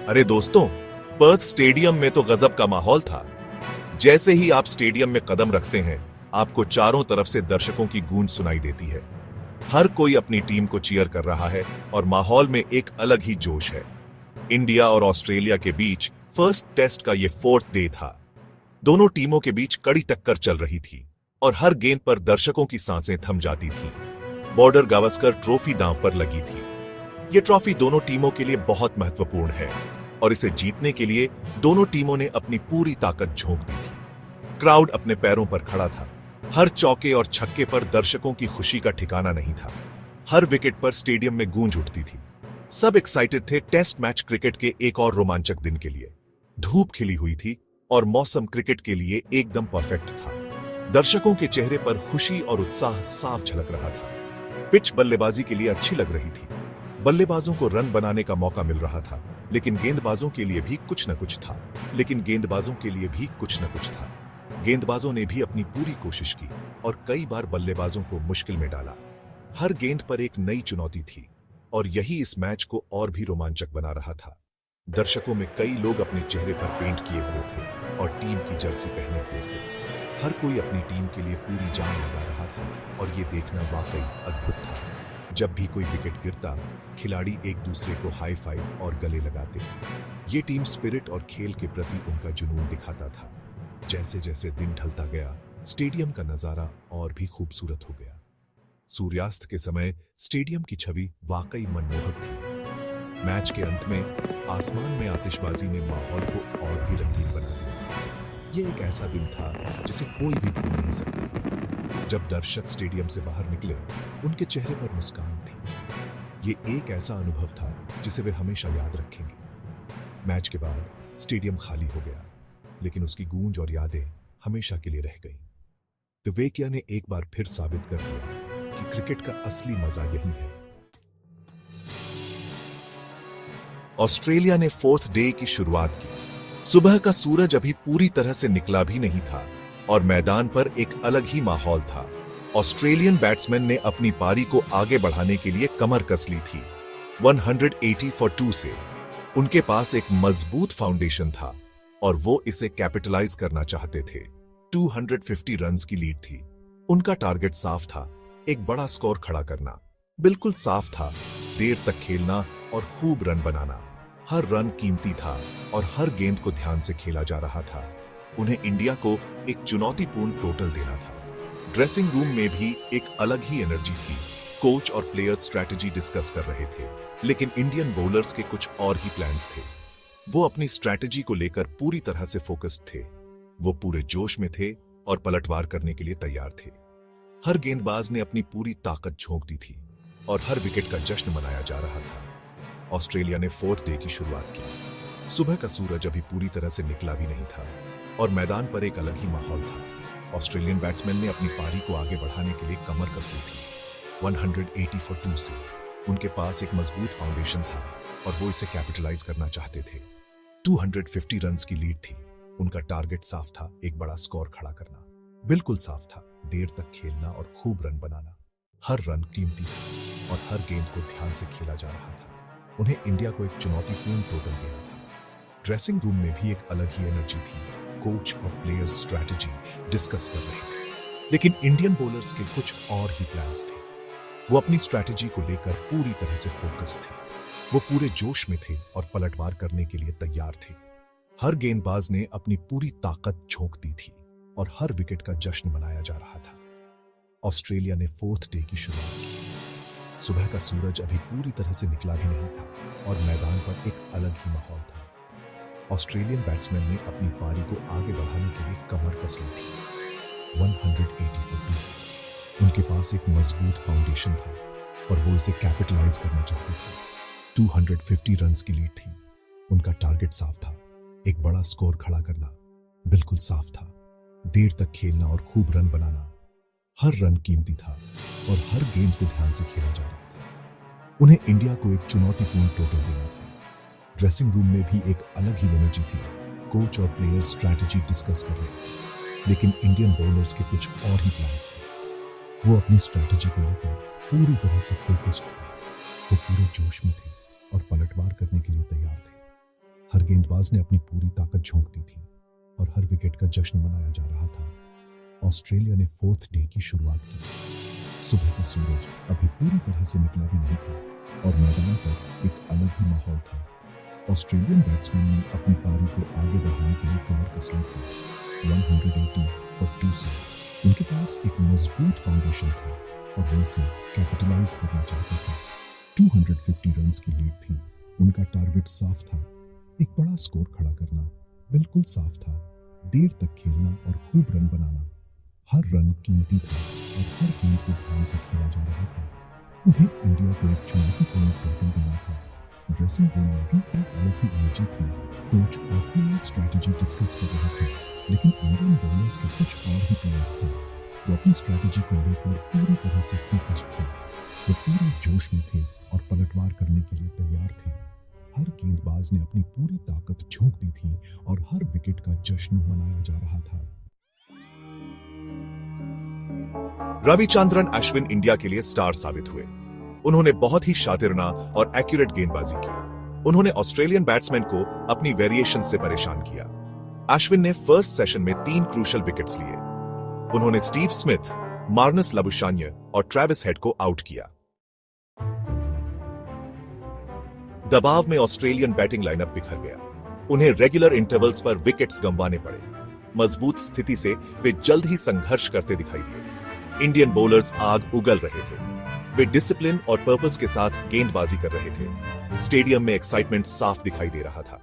अरे दोस्तों, Perth stadium में तो गजब का माहौल था। जैसे ही आप स्टेडियम में कदम रखते हैं, आपको चारों तरफ से दर्शकों की गूंज सुनाई देती है। हर कोई अपनी टीम को चीयर कर रहा है और माहौल में एक अलग ही जोश है। इंडिया और ऑस्ट्रेलिया के बीच फर्स्ट टेस्ट का ये फोर्थ डे था। दोनों टीमों के बीच कड़ी टक्कर चल रही थी और हर गेंद पर दर्शकों की सांसें थम जाती थीं। बॉर्डर गावस्कर ट्रॉफी दांव पर लगी थी। ये ट्रॉफी दोनों टीमों के लिए बहुत महत्वपूर्ण है और इसे जीतने के लिए दोनों टीमों ने अपनी पूरी ताकत झोंक दी थी। क्राउड अपने पैरों पर खड़ा था। हर चौके और छक्के पर दर्शकों की खुशी का ठिकाना नहीं था। हर विकेट पर स्टेडियम में गूंज उठती थी। सब एक्साइटेड थे टेस्ट मैच क्रिकेट के एक और रोमांचक दिन के लिए। धूप खिली हुई थी और मौसम क्रिकेट के लिए एकदम परफेक्ट था। दर्शकों के चेहरे पर खुशी और उत्साह साफ झलक रहा था। पिच बल्लेबाजी के लिए अच्छी लग रही थी। बल्लेबाजों को रन बनाने का मौका मिल रहा था, लेकिन गेंदबाजों के लिए भी कुछ न कुछ था। गेंदबाजों ने भी अपनी पूरी कोशिश की और कई बार बल्लेबाजों को मुश्किल में डाला। हर गेंद पर एक नई चुनौती थी और यही इस मैच को और भी रोमांचक बना रहा था। दर्शकों में कई लोग अपने चेहरे पर पेंट किए हुए थे और टीम की जर्सी पहने हुए थे। हर कोई अपनी टीम के लिए पूरी जान लगा रहा था और ये देखना वाकई अद्भुत था। जब भी कोई विकेट गिरता, खिलाड़ी एक दूसरे को हाई फाइव और गले लगाते। ये टीम स्पिरिट और खेल के प्रति उनका जुनून दिखाता था। जैसे जैसे दिन ढलता गया, स्टेडियम का नजारा और भी खूबसूरत हो गया। सूर्यास्त के समय स्टेडियम की छवि वाकई मनमोहक थी। मैच के अंत में आसमान में आतिशबाजी ने माहौल को और भी रंगीन बना दिया। ये एक ऐसा दिन था जिसे कोई भी भूल नहीं सकता। जब दर्शक स्टेडियम से बाहर निकले, उनके चेहरे पर मुस्कान थी। ये एक ऐसा अनुभव था जिसे वे हमेशा याद रखेंगे। मैच के बाद स्टेडियम खाली हो गया, लेकिन उसकी गूंज और यादें हमेशा के लिए रह गईं। दिवेकिया ने एक बार फिर साबित कर दिया कि क्रिकेट का असली मजा यही है। ऑस्ट्रेलिया ने फोर्थ डे की शुरुआत की। सुबह का सूरज अभी पूरी तरह से निकला भी नहीं था और मैदान पर एक अलग ही माहौल था। ऑस्ट्रेलियन बैट्समैन ने अपनी पारी को आगे बढ़ाने के लिए कमर कस ली थी। 180 फॉर 2 से उनके पास एक मजबूत फाउंडेशन था और वो इसे कैपिटलाइज करना चाहते थे। 250 रन्स की लीड थी। उनका टारगेट साफ था, एक बड़ा स्कोर खड़ा करना। बिल्कुल साफ था, देर तक खेलना और खूब रन बनाना। हर रन कीमती था और हर गेंद को ध्यान से खेला जा रहा था। उन्हें इंडिया को एक चुनौतीपूर्ण टोटल देना था। ड्रेसिंग रूम में भी एक अलग ही एनर्जी थी। कोच और प्लेयर्स स्ट्रैटेजी डिस्कस कर रहे थे, लेकिन इंडियन बॉलर्स के कुछ और ही प्लान्स थे। वो अपनी स्ट्रैटेजी को लेकर पूरी तरह से फोकस्ड थे। वो पूरे जोश में थे और पलटवार करने के लिए तैयार थे। हर गेंदबाज ने अपनी पूरी ताकत झोंक दी थी और हर विकेट का जश्न मनाया जा रहा था। ऑस्ट्रेलिया ने फोर्थ डे की शुरुआत की। सुबह का सूरज अभी पूरी तरह से निकला भी नहीं था और मैदान पर एक अलग ही माहौल था। ऑस्ट्रेलियन बैट्समैन ने अपनी पारी को आगे बढ़ाने के लिए कमर कस ली थी। 180 फॉर 2 से उनके पास एक मजबूत फाउंडेशन था और वो इसे कैपिटलाइज करना चाहते थे। 250 रन्स की लीड थी। उनका टारगेट साफ था, एक बड़ा स्कोर खड़ा करना। बिल्कुल साफ था, देर तक खेलना और खूब रन बनाना। हर रन कीमती था और हर गेंद को ध्यान से खेला जा रहा था। उन्हें इंडिया को एक चुनौतीपूर्ण टोटल देना था। ड्रेसिंग रूम में भी एक अलग ही एनर्जी थी। कोच और प्लेयर्स स्ट्रैटेजी डिस्कस कर रहे थे, लेकिन इंडियन बॉलर्स के कुछ और ही प्लान्स थे। वो अपनी स्ट्रैटेजी को लेकर पूरी तरह से फोकस थे। वो पूरे जोश में थे और पलटवार करने के लिए तैयार थे। हर गेंदबाज ने अपनी पूरी ताकत झोंक दी थी और हर विकेट का जश्न मनाया जा रहा था। ऑस्ट्रेलिया ने फोर्थ डे की शुरुआत की। सुबह का सूरज अभी पूरी तरह से निकला भी नहीं था और मैदान पर एक अलग ही माहौल था। ऑस्ट्रेलियन बैट्समैन ने अपनी पारी को आगे बढ़ाने के लिए कमर कस ली थी। 180 फॉर 2 से उनके पास एक मजबूत फाउंडेशन था और वो इसे कैपिटलाइज करना चाहते थे। 250 रन्स की लीड थी। उनका टारगेट साफ था, एक बड़ा स्कोर खड़ा करना। बिल्कुल साफ था, देर तक खेलना और खूब रन बनाना। हर रन कीमती था और हर गेंद को ध्यान से खेला जा रहा था। उन्हें इंडिया को एक चुनौतीपूर्ण टोटल देना था। ड्रेसिंग रूम में भी एक अलग ही एनर्जी थी। कोच और प्लेयर्स स्ट्रैटेजी डिस्कस कर रहे थे, लेकिन इंडियन बॉलर्स के कुछ और ही प्लान्स थे। वो अपनी स्ट्रैटेजी को लेकर पूरी तरह से फोकस्ड थे। वो पूरे जोश में थे और पलटवार करने के लिए तैयार थे। हर गेंदबाज ने अपनी पूरी ताकत झोंक दी थी और हर विकेट का जश्न मनाया जा रहा था। ऑस्ट्रेलिया ने फोर्थ डे की शुरुआत की। सुबह का सूरज अभी पूरी तरह से निकला भी नहीं था और मैदान पर एक अलग ही माहौल था। ऑस्ट्रेलियन बैट्समैन ने अपनी पारी को आगे बढ़ाने के लिए कमर कस ली थी। 180 फॉर 2 से उनके पास एक मजबूत फाउंडेशन था और वो इसे कैपिटलाइज करना चाहते थे। 250 रन्स की लीड थी। उनका टारगेट साफ था, एक बड़ा स्कोर खड़ा करना बिल्कुल साफ था। देर तक खेलना और खूब रन बनाना। हर रन कीमती था और हर गेंद को ध्यान से खेला जा रहा था। उन्हें इंडिया को एक चुनौतीपूर्ण टोटल देना था। ड्रेसिंग रूम में भी एक अलग ही एनर्जी थी। कोच और स्ट्रैटेजी डिस्कस कर रहे थे, लेकिन इंडियन बॉलर्स के कुछ और ही प्लान्स थे। वो अपनी स्ट्रैटेजी को लेकर पूरी तरह से फोकस्ड थे। वो पूरे जोश में थे और पलटवार करने के लिए तैयार थे। हर गेंदबाज ने अपनी पूरी ताकत झोंक दी थी और हर विकेट का जश्न मनाया जा रहा था। रविचंद्रन अश्विन इंडिया के लिए स्टार साबित हुए। उन्होंने बहुत ही शातिरना और एक्यूरेट गेंदबाजी की। उन्होंने ऑस्ट्रेलियन बैट्समैन को अपनी वेरिएशन से परेशान किया। अश्विन ने फर्स्ट सेशन में 3 क्रूशल विकेट्स लिए। उन्होंने स्टीव स्मिथ, मार्नस लबुशान्य और ट्रेविस हेड को आउट किया। दबाव में ऑस्ट्रेलियन बैटिंग लाइनअप बिखर गया। उन्हें रेगुलर इंटरवल्स पर विकेट्स गंवाने पड़े। मजबूत स्थिति से वे जल्द ही संघर्ष करते दिखाई दिए। इंडियन बॉलर्स आग उगल रहे थे। वे डिसिप्लिन और पर्पस के साथ गेंदबाजी कर रहे थे। स्टेडियम में एक्साइटमेंट साफ दिखाई दे रहा था।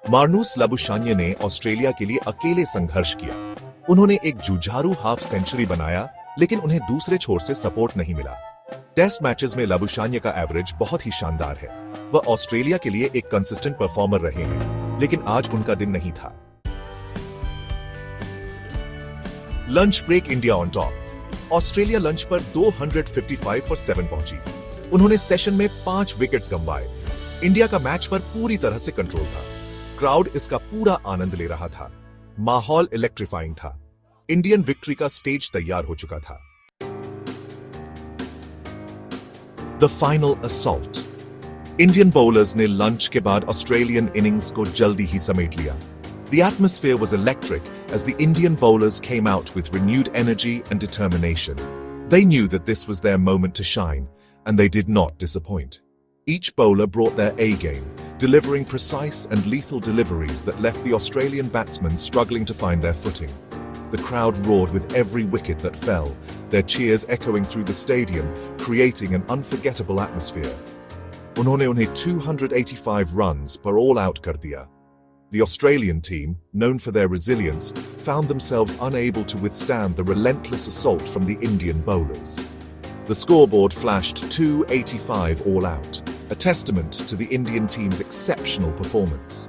मार्नूस लबुशान्य ने ऑस्ट्रेलिया के लिए अकेले संघर्ष किया। उन्होंने एक जुझारू हाफ सेंचुरी बनाया, लेकिन उन्हें दूसरे छोर से सपोर्ट नहीं मिला। टेस्ट मैचेस में लबुशान्य का एवरेज बहुत ही शानदार है। वह ऑस्ट्रेलिया के लिए एक कंसिस्टेंट परफॉर्मर रहे हैं, लेकिन आज उनका दिन नहीं था। Lunch break India on top. Australia lunch पर 255 फॉर 7 पहुंची। उन्होंने सेशन में 5 विकेट्स गंवाए। इंडिया का मैच पर पूरी तरह से कंट्रोल था। क्राउड इसका पूरा आनंद ले रहा था। माहौल इलेक्ट्रीफाइंग था। इंडियन विक्ट्री का स्टेज तैयार हो चुका था। The final assault. Indian bowlers ने लंच के बाद ऑस्ट्रेलियन इनिंग्स को जल्दी ही समेट लिया। The atmosphere was electric as the Indian bowlers came out with renewed energy and determination. They knew that this was their moment to shine, and they did not disappoint. Each bowler brought their A game, delivering precise and lethal deliveries that left the Australian batsmen struggling to find their footing. The crowd roared with every wicket that fell, their cheers echoing through the stadium, creating an unforgettable atmosphere. उन्होंने उन्हें 285 runs पर all out कर दिया. The Australian team, known for their resilience, found themselves unable to withstand the relentless assault from the Indian bowlers. The scoreboard flashed 285 all out, a testament to the Indian team's exceptional performance.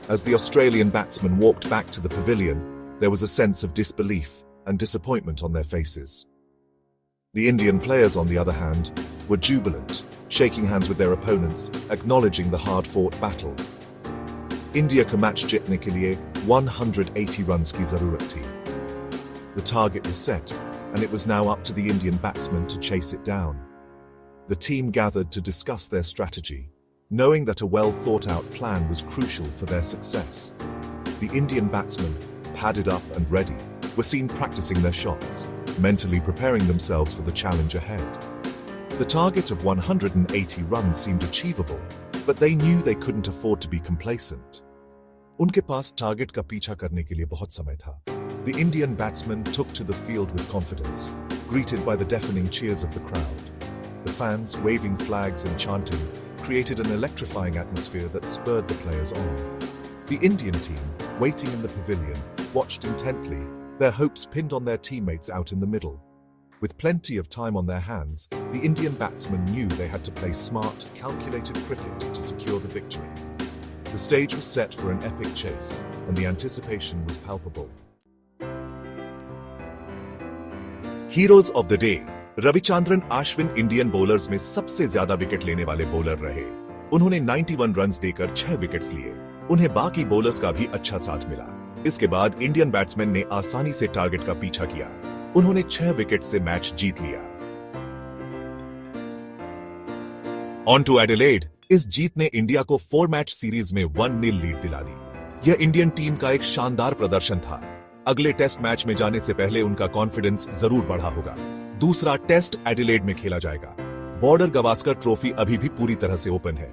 As the Australian batsmen walked back to the pavilion, there was a sense of disbelief and disappointment on their faces. The Indian players, on the other hand, were jubilant, shaking hands with their opponents, acknowledging the hard-fought battle. India का match जीतने के लिए 180 runs की जरूरत थी. The target was set, and it was now up to the Indian batsmen to chase it down. The team gathered to discuss their strategy, knowing that a well-thought-out plan was crucial for their success. The Indian batsmen, padded up and ready, were seen practicing their shots, mentally preparing themselves for the challenge ahead. The target of 180 runs seemed achievable, but they knew they couldn't afford to be complacent. उनके पास target का पीछा करने के लिए बहुत समय था. The Indian batsmen took to the field with confidence, greeted by the deafening cheers of the crowd. The fans, waving flags and chanting, created an electrifying atmosphere that spurred the players on. The Indian team, waiting in the pavilion, watched intently, their hopes pinned on their teammates out in the middle. With plenty of time on their hands, the Indian batsmen knew they had to play smart, calculated cricket to secure the victory. The stage was set for an epic chase, and the anticipation was palpable. Heroes of the day. Ravichandran Ashwin Indian bowlers में सबसे ज्यादा wicket लेने वाले bowler रहे। उन्होंने 91 runs देकर 6 wickets लिए। उन्हें बाकी बॉलर्स का भी अच्छा साथ मिला। इसके बाद इंडियन बैट्समैन ने आसानी से टारगेट का पीछा किया। उन्होंने 6 विकेट से मैच जीत लिया। On to Adelaide. इस जीत ने इंडिया को 4 मैच सीरीज में 1-0 लीड दिला दी। यह इंडियन टीम का एक शानदार प्रदर्शन था। अगले टेस्ट मैच में जाने से पहले उनका कॉन्फिडेंस जरूर बढ़ा होगा। दूसरा टेस्ट एडिलेड में खेला जाएगा। बॉर्डर गवास्कर ट्रॉफी अभी भी पूरी तरह से ओपन है।